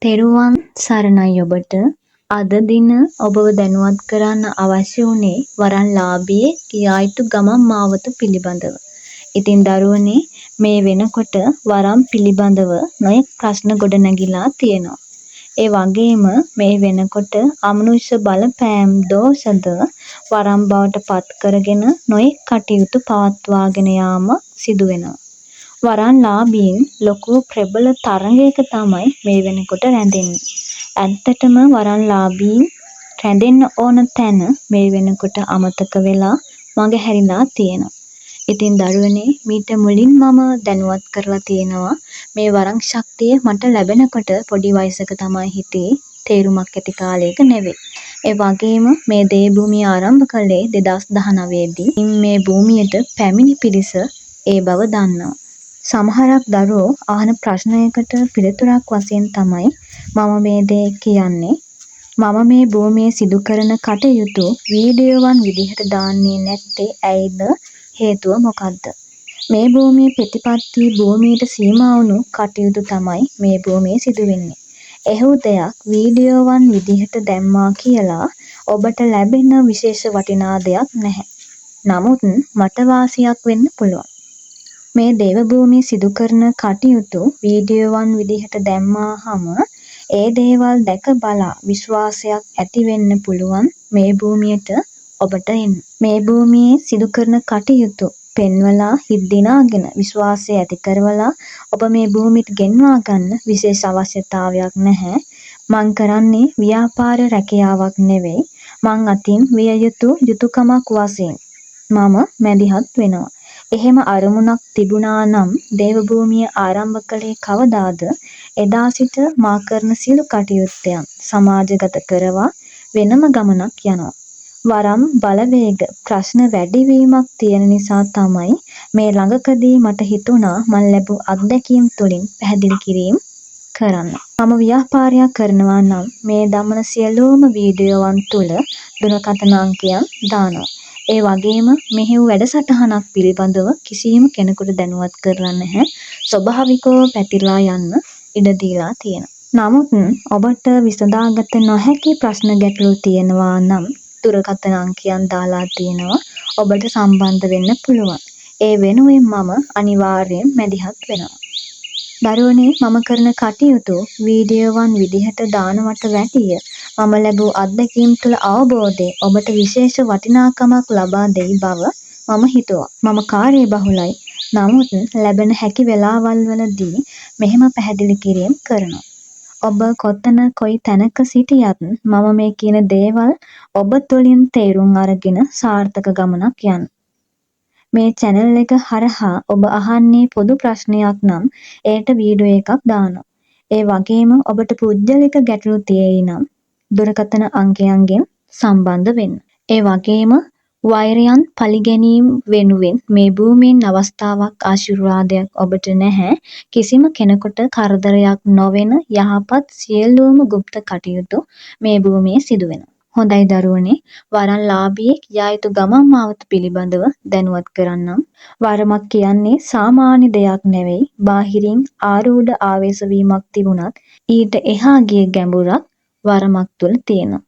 තෙරුවන් සරණයි ඔබට. අද දින ඔබව දැනුවත් කරන්න අවශ්‍ය වුණේ වරන්ලාභියෙක් කියා යුතු ගමන් මාවත පිළිබඳව. ඉතින් දරුවනේ මේ වෙනකොට වරම් පිළිබඳව නොයෙක් ප්‍රශ්න ගොඩ නැගිලා තියෙනවා. ඒ වගේම මේ වෙනකොට අමනුෂ්‍ය බලපෑම් දෝෂද වරම් බවට පත් කරගෙන නොයෙක් කටයුතු පවත්වාගෙන යාම සිදු වෙනවා. වරන්ලාභීන් ලොකු ප්‍රබල තරගයක තමයි මේ වෙනකොට රැඳෙන්නේ. ඇත්තටම වරන්ලාභීන් රැඳෙන්න ඕන තැන මේ වෙනකොට අමතක වෙලා මගහැරිලා තියෙනවා. ඉතින් දරුවනේ මීට මුලින් මම දැනුවත් කරලා තියෙනවා මේ වරම් ශක්තිය මට ලැබෙනකොට පොඩි වයසක තමයි හිටියේ, තේරුමක් ඇති කාලයක නෙවෙයි. ඒ වගේම මේ දේ භූමිය ආරම්භ කළේ 2019 දී. මේ භූමියට පැමිණි පිරිස ඒ බව දන්නවා. සමහරක් දරුවෝ අහන ප්‍රශ්නයකට පිළිතුරක් වශයෙන් තමයි මම මේ දේ කියන්නේ. මම මේ භූමියේ සිදු කරන කටයුතු වීඩියෝවන් විදිහට දාන්නේ නැත්තේ ඇයිද? හේතුව මොකද්ද? මේ භූමියේ ප්‍රතිපත්ති භූමියට සීමා වුණු කටයුතු තමයි මේ භූමියේ සිදු වෙන්නේ. එහෙව් දෙයක් වීඩියෝවන් විදිහට දැම්මා කියලා ඔබට ලැබෙන විශේෂ වටිනා දෙයක් නැහැ. නමුත් මට වාසියක් වෙන්න පුළුවන්. මේ දේව භූමියේ සිදු කරන කටයුතු වීඩියෝවන් විදිහට දැම්මාම ඒ දේවල් දැක බලා විශ්වාසයක් ඇති වෙන්න පුළුවන් මේ භූමියට ඔබට එන්න. මේ භූමියේ සිදු කරන කටයුතු පෙන්වලා හිත් දිනාගෙන විශ්වාසය ඇති කරවලා ඔබ මේ භූමියට ගෙන්වා ගන්න විශේෂ අවශ්‍යතාවයක් නැහැ. මං කරන්නේ ව්‍යාපාර රැකියාවක් නෙවෙයි. මං අතින් විය යුතු යුතුයකමක් වශයෙන් මම මැදිහත් වෙනවා. එහෙම අරමුණක් තිබුණා නම් දේව භූමිය ආරම්භ කළේ කවදාද? එදා සිට මා කරන සියලු කටයුත්තයන් සමාජගත කරවා වෙනම ගමනක් යනවා. වරම් බලවේග ප්‍රශ්න වැඩිවීමක් තියෙන නිසා තමයි මේ ළඟකදී මට හිතුණා මම ලැබූ අත්දැකීම් තුළින් පැහැදිලි කිරීම කරන්න. මම ව්‍යාපාරයක් කරනවා නම් මේ දමන සියලුම වීඩියෝවන් තුළ දුරකථන අංකයන් දානවා. ඒ වගේම මෙහෙව් වැඩසටහනක් පිළිබඳව කිසියම් කෙනෙකුට දැනුවත් කරලා නැහැ. ස්වභාවිකව පැතිරලා යන්න ඉඩ දීලා තියෙනවා. නමුත් ඔබට විසඳාගත නොහැකි ප්‍රශ්න ගැටලු තියෙනවා නම් දුරකථන අංකයන් දාලා තියෙනවා. ඔබට සම්බන්ධ වෙන්න පුළුවන්. ඒ වෙනුවෙන් මම අනිවාර්යෙන් මැදිහත් වෙනවා. දරුවනේ මම කරන කටයුතු වීඩියෝවන් විදිහට දානවට වැඩිය මම ලැබූ අත්දැකීම් තුළ අවබෝධය ඔබට විශේෂ වටිනාකමක් ලබා දෙයි බව මම හිතුවා. මම කාර්යබහුලයි. නමුත් ලැබෙන හැකි වෙලාවල් වලදී මෙහෙම පැහැදිලි කිරීම කරනවා. ඔබ කොතන කොයි තැනක සිටියත් මම මේ කියන දේවල් ඔබ තුළින් තේරුම් අරගෙන සාර්ථක ගමනක් යන්න. මේ channel එක හරහා ඔබ අහන්නේ පොදු ප්‍රශ්නයක් නම් ඒට වීඩියෝ එකක් දානවා. ඒ වගේම ඔබට පුද්ගලික ගැටලු තියෙයි නම් දුරකථන අංකයන්ගෙන් සම්බන්ධ වෙන්න. ඒ වගේම වෛරයන් පරිගැනීම් වෙනුවෙන් මේ භූමියෙන් අවස්ථාවක් ආශිර්වාදයක් ඔබට නැහැ. කිසිම කෙනෙකුට කරදරයක් නොවන යහපත් සියලුම গুপ্ত කටයුතු මේ භූමියේ සිදු වෙනවා. හොඳයි දරුවනේ, වරන්ලාභියෙක් යා යුතු ගමන් මාවත පිළිබඳව දැනුවත් කරන්නම්. වරමක් කියන්නේ සාමාන්‍ය දෙයක් නෙවෙයි. බාහිරින් ආරූඪ ආවේශ වීමක් තිබුණත් ඊට එහා ගිය ගැඹුරක් වරමක් තුල තියෙනවා.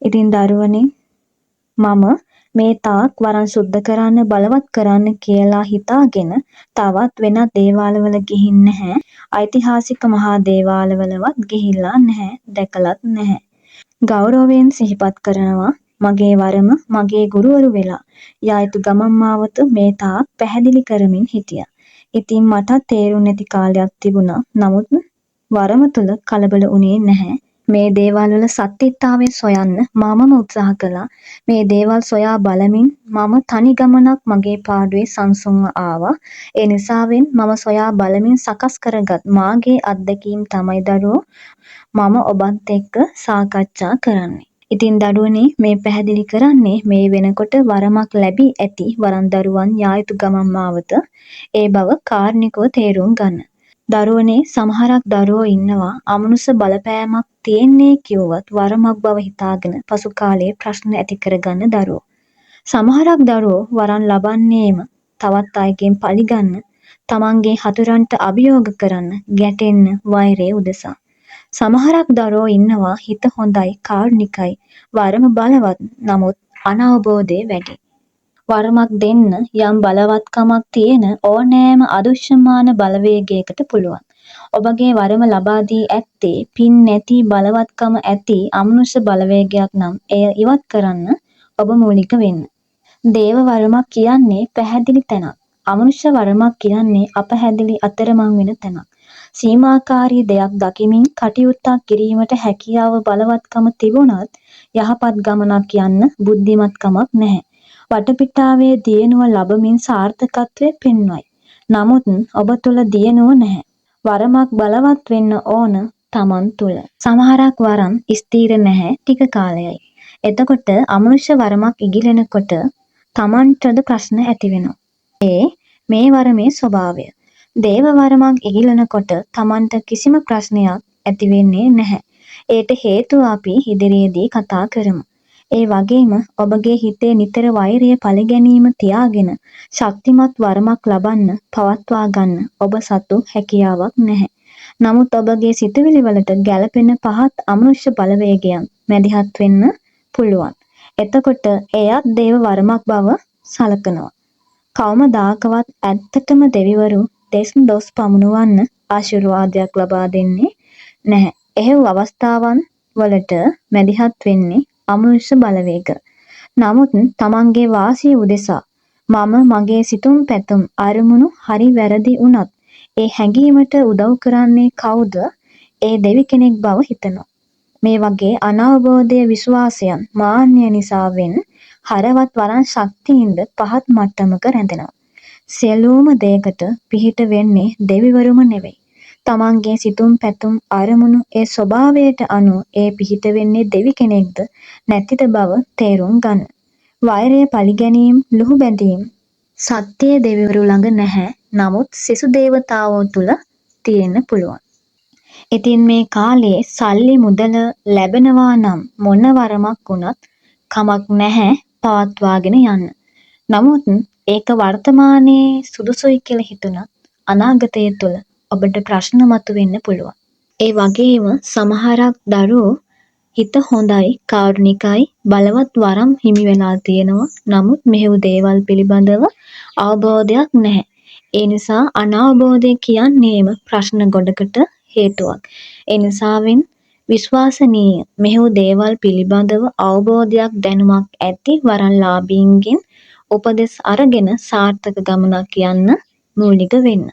ඉතින් දරුවනේ මම මේ තාක් වරන් සුද්ධ කරන්න බලවත් කරන්න කියලා හිතාගෙන තවත් වෙනත් දේවාලවල ගිහින් නැහැ. ඓතිහාසික මහා දේවාලවලවත් ගිහිල්ලා නැහැ. දැකලත් නැහැ. ගෞරවයෙන් සිහිපත් කරනවා මගේ වරම මගේ ගුරුවරු වෙලා යා යුතු ගමන් මාවත මේ තාක් පැහැදිලි කරමින් හිටියා. ඉතින් මටත් තේරුම් නැති කාලයක් තිබුණා. නමුත් වරම තුල කලබල වුණේ නැහැ. මේ දේවල් වල සත්‍යතාවය සොයන්න මමම උත්සාහ කළා. මේ දේවල් සොයා බලමින් මම තනි ගමනක් මගේ පාඩුවේ සංසුන්ව ආවා. ඒ නිසාවෙන් මම සොයා බලමින් සකස් කරගත් මාගේ අත්දැකීම් තමයි දරුවෝ මම ඔබත් එක්ක සාකච්ඡා කරන්නේ. ඉතින් දරුවනේ මේ පැහැදිලි කරන්නේ මේ වෙනකොට වරමක් ලැබී ඇති වරන් දරුවන් යා යුතු ගමන් මාවත ඒ බව කාර්නිකව තේරුම් ගන්න. දරුවනේ සමහරක් දරුවෝ ඉන්නවා අමනුෂ්‍ය බලපෑමක් තියෙන්නේ කිව්වත් වරමක් බව හිතාගෙන පසු කාලයේ ප්‍රශ්න ඇති කරගන්න දරුවෝ. සමහරක් දරුවෝ වරන් ලබන්නේම තවත් අයගෙන් පරිගන්න, තමන්ගේ හතුරන්ට අභියෝග කරන්න, ගැටෙන්න, වෛරය උදෙසා. සමහරක් දරුවෝ ඉන්නවා හිත හොඳයි, කාරුණිකයි, වරම බලවත්. නමුත් අනවබෝධය වැඩි. වරමක් දෙන්න යම් බලවත්කමක් තියෙන ඕනෑම අදෘශ්‍යමාන බලවේගයකට පුළුවන්. ඔබගේ වරම ලබා දී ඇත්තේ පින් නැති බලවත්කම ඇති අමනුෂ්‍ය බලවේගයක් නම් එය ඉවත් කරන්න ඔබ මූලික වෙන්න. දේව වරමක් කියන්නේ පැහැදිලි තැනක්. අමනුෂ්‍ය වරමක් කියන්නේ අපැහැදිලි අතරමං වෙන තැනක්. සීමාකාරී දෙයක් දකිමින් කටයුත්තක් කිරීමට හැකියාව බලවත්කම තිබුණත් යහපත් ගමනක් යන්න බුද්ධිමත්කමක් නැහැ. වටපිටාවේ දියුණුව ලබමින් සාර්ථකත්වය පෙන්වයි. නමුත් ඔබ තුල දියුණුව නැහැ. වරමක් බලවත් වෙන්න ඕන තමන් තුල. සමහරක් වරම් ස්ථිර නැහැ ටික කාලයයි. එතකොට අමනුෂ්‍ය වරමක් ඉගිලෙනකොට තමන්ටද ප්‍රශ්න ඇති වෙනවා. මේ වරමේ ස්වභාවය. දේව වරමක් ඉගිලෙනකොට තමන්ට කිසිම ප්‍රශ්නයක් ඇති වෙන්නේ නැහැ. ඒට හේතුව අපි ඉදිරියේදී කතා කරමු. ඒ වගේම ඔබගේ හිතේ නිතර වෛරය පළිගැනීම තියාගෙන ශක්තිමත් වරමක් ලබන්න පවත්වා ගන්න ඔබ සතු හැකියාවක් නැහැ. නමුත් ඔබගේ සිතුවිලි වලට ගැළපෙන පහත් අමනුෂ්‍ය බලවේගයන් මැදිහත් වෙන්න පුළුවන්. එතකොට එයත් දේව වරමක් බව සලකනවා. කවමදාකවත් ඇත්තටම දෙවිවරු දෙස් දොස් පමුණුවන්න ආශිර්වාදයක් ලබා දෙන්නේ නැහැ. එහෙව් අවස්ථාවන් වලට මැදිහත් වෙන්නේ අමනුෂ්‍ය බලවේග. නමුත් තමන්ගේ වාසිය උදෙසා මම මගේ සිතුම් පැතුම් අරමුණු හරි වැරදි වුණත් ඒ හැඟීමට උදව් කරන්නේ කවුද? ඒ දෙවි කෙනෙක් බව හිතනවා. මේ වගේ අනවබෝධය විශ්වාසයන් මාන්නය නිසාවෙන් හරවත් වරන් ශක්තියින්ද පහත් මට්ටමක රැඳෙනවා. සියලුම දෙයකට පිහිට වෙන්නේ දෙවිවරුම නෙවෙයි. තමන්ගේ සිතුම් පැතුම් අරමුණු ඒ ස්වභාවයට අනුව ඒ පිහිට වෙන්නේ දෙවි කෙනෙක්ද නැතිද බව තේරුම් ගන්න. වෛරය පළිගැනීම් ලුහු බැඳීම් සත්‍යයේ දෙවිවරු ළඟ නැහැ. නමුත් සිසු දේවතාවෝ තුල තියෙන්න පුළුවන්. ඉතින් මේ කාලේ සල්ලි මුදල ලැබෙනවා නම් මොන වරමක් වුණත් කමක් නැහැ පවත්වාගෙන යන්න. නමුත් ඒක වර්තමානයේ සුදුසුයි කියලා හිතුණත් අනාගතය තුළ ඔබට ප්‍රශ්න මතුවෙන්න පුළුවන්. ඒ වගේම සමහරක් දරුවෝ හිත හොඳයි, කාරුණිකයි, බලවත් වරම් හිමි වෙලා තියෙනවා. නමුත් මෙහෙව් දේවල් පිළිබඳව අවබෝධයක් නැහැ. ඒ නිසා අනවබෝධය කියන්නේම ප්‍රශ්න ගොඩකට හේතුවක්. ඒ නිසාවෙන් විශ්වාසනීය මෙහෙව් දේවල් පිළිබඳව අවබෝධයක් දැනුමක් ඇති වරන්ලාභීන්ගෙන් උපදෙස් අරගෙන සාර්ථක ගමනක් යන්න මූලික වෙන්න.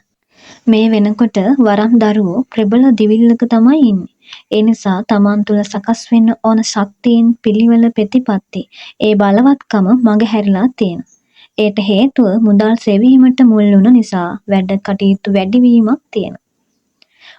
මේ වෙනකොට වරම් දරුවෝ ප්‍රබල දිවිල්ලක තමයි ඉන්නේ. ඒ නිසා තමන් තුළ සකස් වෙන්න ඕන ශක්තියින් පිළිවෙල ප්‍රතිපත්ති ඒ බලවත්කම මගහැරිලා තියෙනවා. ඒට හේතුව මුදල් සෙවීමට මුල් වුණ නිසා වැඩ කටයුතු වැඩිවීමක් තියෙනවා.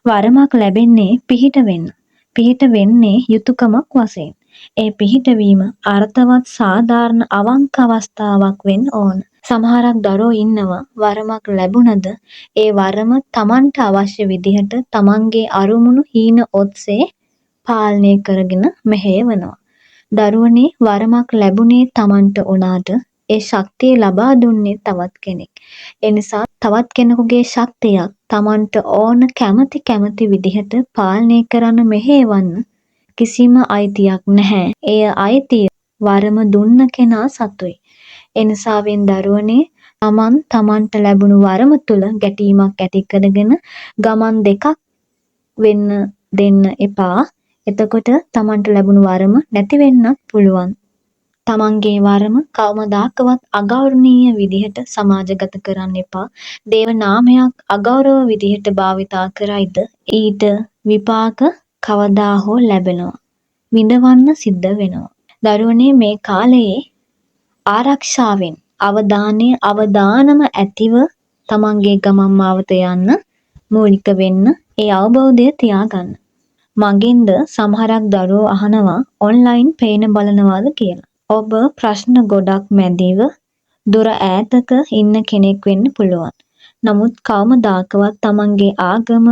වරමක් ලැබෙන්නේ පිහිට වෙන්න. පිහිට වෙන්නේ යුතුයකමක් වශයෙන්. ඒ පිහිටවීම අර්ථවත් සාධාරණ අවංක අවස්ථාවක් වෙන්න ඕන. සමහරක් දරුවෝ ඉන්නවා වරමක් ලැබුණද ඒ වරම තමන්ට අවශ්‍ය විදිහට තමන්ගේ අරමුණු හීන ඔස්සේ පාලනය කරගෙන මෙහෙයවනවා. දරුවනේ වරමක් ලැබුණේ තමන්ට උනාට ඒ ශක්තිය ලබා දුන්නේ තවත් කෙනෙක්. ඒ නිසා තවත් කෙනෙකුගේ ශක්තියක් තමන්ට ඕන කැමති විදිහට පාලනය කරන්න මෙහෙයවන්න කිසිම අයිතියක් නැහැ. එය අයිතිය වරම දුන්න කෙනා සතුයි. එනිසාවෙන් දරුවනේ තමන්ට ලැබුණු වරම තුල ගැටීමක් ඇති කරගෙන ගමන් දෙකක් වෙන්න දෙන්න එපා. එතකොට තමන්ට ලැබුණු වරම නැති වෙන්නත් පුළුවන්. තමන්ගේ වරම කවමදාකවත් අගෞරවනීය විදිහට සමාජගත කරන්න එපා. දේව නාමයක් අගෞරව විදිහට භාවිතා කරයිද ඊට විපාක කවදා හෝ ලැබෙනවා. විඳවන්න සිද්ධ වෙනවා. දරුවනේ මේ කාලයේ ආරක්ෂාවෙන් අවදානම ඇතිව තමන්ගේ ගමන් මාවත යන්න මූලික වෙන්න ඒ අවබෝධය තියාගන්න. මගෙන්ද සමහරක් දරුවෝ අහනවා ඔන්ලයින් පේන බලනවාද කියලා. ඔබ ප්‍රශ්න ගොඩක් මැදිව දුර ඈතක ඉන්න කෙනෙක් වෙන්න පුළුවන්. නමුත් කවමදාකවත් තමන්ගේ ආගම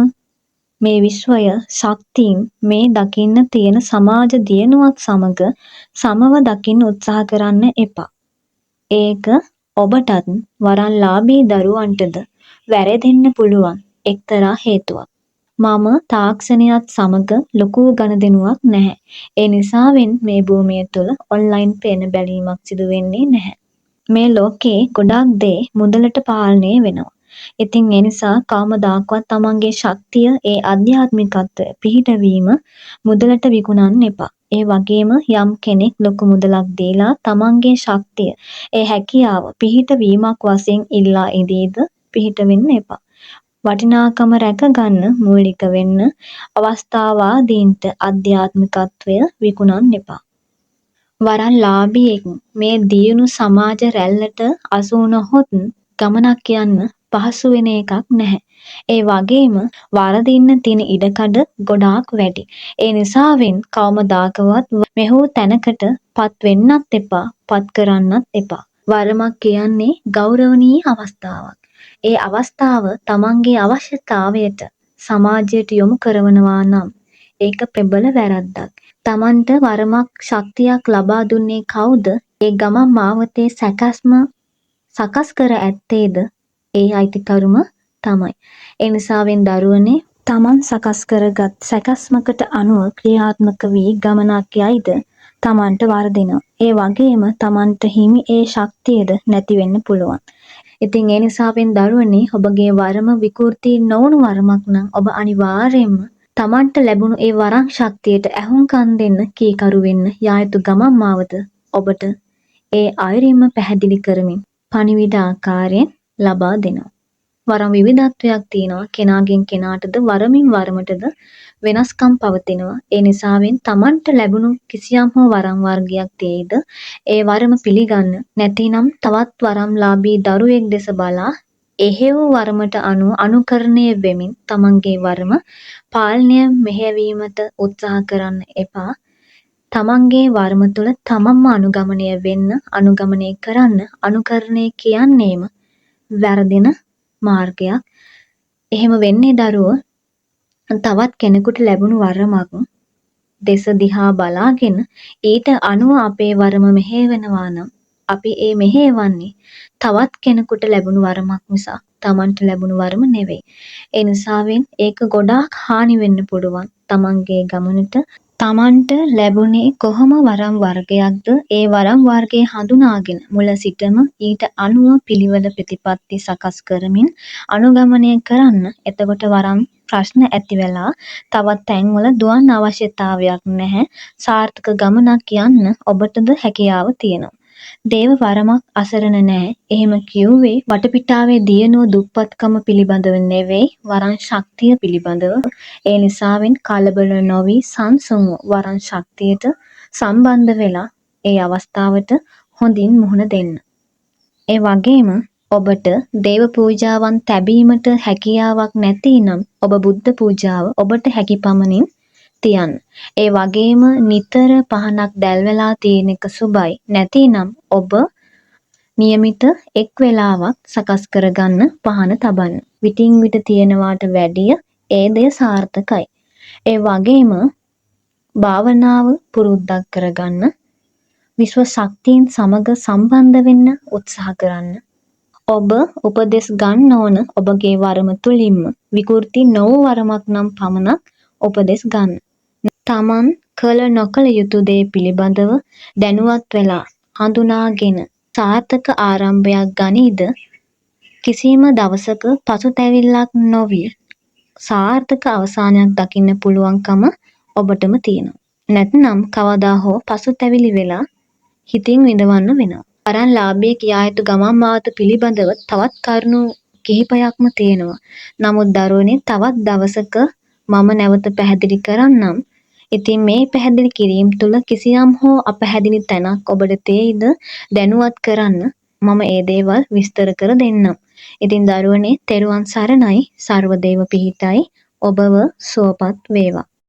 මේ විශ්වය ශක්තියින් මේ දකින්න තියෙන සමාජ දියුණුවත් සමග සමව දකින්න උත්සාහ කරන්න එපා. ඒක ඔබටත් වරන්ලාභී දරුවන්ටද වැරදෙන්න පුළුවන් එක්තරා හේතුවක්. මම තාක්ෂණයත් සමග ලොකු ගනුදෙනුවක් නැහැ. ඒ නිසාවෙන් මේ භූමිය තුළ ඔන්ලයින් පේන බැලීමක් සිදු වෙන්නේ නැහැ. මේ ලෝකේ ගොඩාක් දේ මුදලට පාලනය වෙනවා. ඉතින් ඒ නිසා කවමදාකවත් තමන්ගේ ශක්තිය ඒ ආධ්‍යාත්මිකත්වය පිහිටවීම මුදලට විකුණන්න එපා. ඒ වගේම යම් කෙනෙක් ලොකු මුදලක් දීලා තමන්ගේ ශක්තිය ඒ හැකියාව පිහිටවීමක් වශයෙන් ඉල්ලා ඉදීද පිහිටවෙන්න එපා. වටිනාකම රැකගන්න මූලික වෙන්න අවස්ථාවාදීන්ට ආධ්‍යාත්මිකත්වය විකුණන්න එපා. වරන් ලාභියෙක් මේ දියුණු සමාජ රැල්ලට අසු වුණහොත් ගමනක් යන්න පහසු වෙන එකක් නැහැ. ඒ වගේම වරදින්න තියෙන ඉඩකඩ ගොඩාක් වැඩි. ඒ නිසාවෙන් කවමදාකවත් මෙහු තැනකට පත් වෙන්නත් එපා, පත් කරන්නත් එපා. වරමක් කියන්නේ ගෞරවනීය අවස්ථාවක්. ඒ අවස්ථාව තමන්ගේ අවශ්‍යතාවයට සමාජයට යොමු කරනවා නම් ඒක ප්‍රබල වැරද්දක්. තමන්ට වරමක් ශක්තියක් ලබා දුන්නේ කවුද? ඒ ගමන් මාවතේ සකස් කර ඇත්තේද ඒ අයිතිකරුම තමයි. ඒ නිසාවෙන් දරුවනේ තමන් සකස් කරගත් සැකස්මකට අනුව ක්‍රියාත්මක වී ගමනක් යයිද තමන්ට වරදිනවා. ඒ වගේම තමන්ට හිමි ඒ ශක්තියද නැති වෙන්න පුළුවන්. ඉතින් ඒ නිසාවෙන් දරුවනේ ඔබගේ වරම විකෘති නොවුණු වරමක් නම් ඔබ අනිවාර්යයෙන්ම තමන්ට ලැබුණු ඒ වරම් ශක්තියට ඇහුම්කන් දෙන්න කීකරු වෙන්න යා යුතු ගමන් මාවත ඔබට ඒ අයුරින්ම පැහැදිලි කරමින් පණිවිඩ ආකාරයෙන් ලබා දෙනවා. වරම් විවිධත්වයක් තියෙනවා. කෙනාගෙන් කෙනාටද වරමින් වරමටද වෙනස්කම් පවතිනවා. ඒ නිසාවෙන් තමන්ට ලැබුණු කිසියම් හෝ වරම් වර්ගයක් තියෙයිද ඒ වරම පිළිගන්න නැතිනම් තවත් වරම්ලාභී දරුවෙක් දෙස බලා එහෙව් වරමට අනුව අනුකරණය වෙමින් තමන්ගේ වරම පාලනය මෙහෙයවීමට උත්සාහ කරන්න එපා. තමන්ගේ වරම තුළ තමන්ම අනුගමනය වෙන්න, අනුගමනය කරන්න. අනුකරණය කියන්නේම වැරදෙන මාර්ගයක්. එහෙම වෙන්නේ දරුවෝ තවත් කෙනෙකුට ලැබුණු වරමක් දෙස දිහා බලාගෙන ඊට අනුව අපේ වරම මෙහෙයවෙනවා නම් අපි ඒ මෙහෙයවන්නේ තවත් කෙනෙකුට ලැබුණු වරමක් මිසක් තමන්ට ලැබුණු වරම නෙවෙයි. ඒ නිසාවෙන් ඒක ගොඩාක් හානි වෙන්න පුළුවන් තමන්ගේ ගමනට. තමන්ට ලැබුණේ කොහොම වරම් වර්ගයක්ද ඒ වරම් වර්ගය හඳුනාගෙන මුල සිටම ඊට අනුව පිළිවෙල ප්‍රතිපත්ති සකස් කරමින් අනුගමනය කරන්න. එතකොට වරම් ප්‍රශ්න ඇති වෙලා තවත් තැන්වල දුවන්න අවශ්‍යතාවයක් නැහැ. සාර්ථක ගමනක් යන්න ඔබටද හැකියාව තියෙනවා. දේව වරමක් අසරණ නැහැ. එහෙම කිව්වේ වටපිටාවේ දියණුව දුප්පත්කම පිළිබඳව නෙවෙයි, වරන් ශක්තිය පිළිබඳව. ඒ නිසාවෙන් කලබල නොවි සංසුන්ව වරන් ශක්තියට සම්බන්ධ වෙලා ඒ අවස්ථාවට හොඳින් මුහුණ දෙන්න. ඒ වගේම ඔබට දේව පූජාවන් තැබීමට හැකියාවක් නැතිනම් ඔබ බුද්ධ පූජාව ඔබට හැකි පමණින් තියන්න. ඒ වගේම නිතර පහනක් දැල් වෙලා තියෙන එක සුබයි. නැතිනම් ඔබ નિયમિત එක් වෙලාවක් සකස් කරගන්න පහන තබන්න. විටින් විට තියෙනවාට වැඩිය ඒ දේ සාර්ථකයි. ඒ වගේම භාවනාව පුරුද්දක් කරගන්න. විශ්ව ශක්තියින් සමග සම්බන්ධ වෙන්න උත්සාහ කරන්න. ඔබ උපදෙස් ගන්න ඕන ඔබගේ වරම තුලින්ම. විකෘති නොවු වරමක් නම් පමණක් උපදෙස් ගන්න. තමන් කළ නොකළ යුතු දේ පිළිබඳව දැනුවත් වෙලා හඳුනාගෙන සාර්ථක ආරම්භයක් ගනීද කිසිම දවසක පසුතැවිල්ලක් නොවි සාර්ථක අවසානයක් දකින්න පුළුවන්කම ඔබටම තියෙනවා. නැත්නම් කවදා හෝ පසුතැවිලි වෙලා හිතින් විඳවන්න වෙනවා. වරන් ලාභයේ කියා යුතු ගමන් මාවත පිළිබඳව තවත් කරුණු කිහිපයක්ම තියෙනවා. නමුත් දරුවනේ තවත් දවසක මම නැවත පැහැදිලි කරන්නම්. ඉතින් මේ පැහැදිලි කිරීම තුළ කිසියම් හෝ අපැහැදිලි තැනක් ඔබට තේයිද දැනුවත් කරන්න මම ඒ දේවල් විස්තර කර දෙන්නම්. ඉතින් දරුවනේ තෙරුවන් සරණයි. සර්ව දේව පිහිටයි. ඔබව සුවපත් වේවා.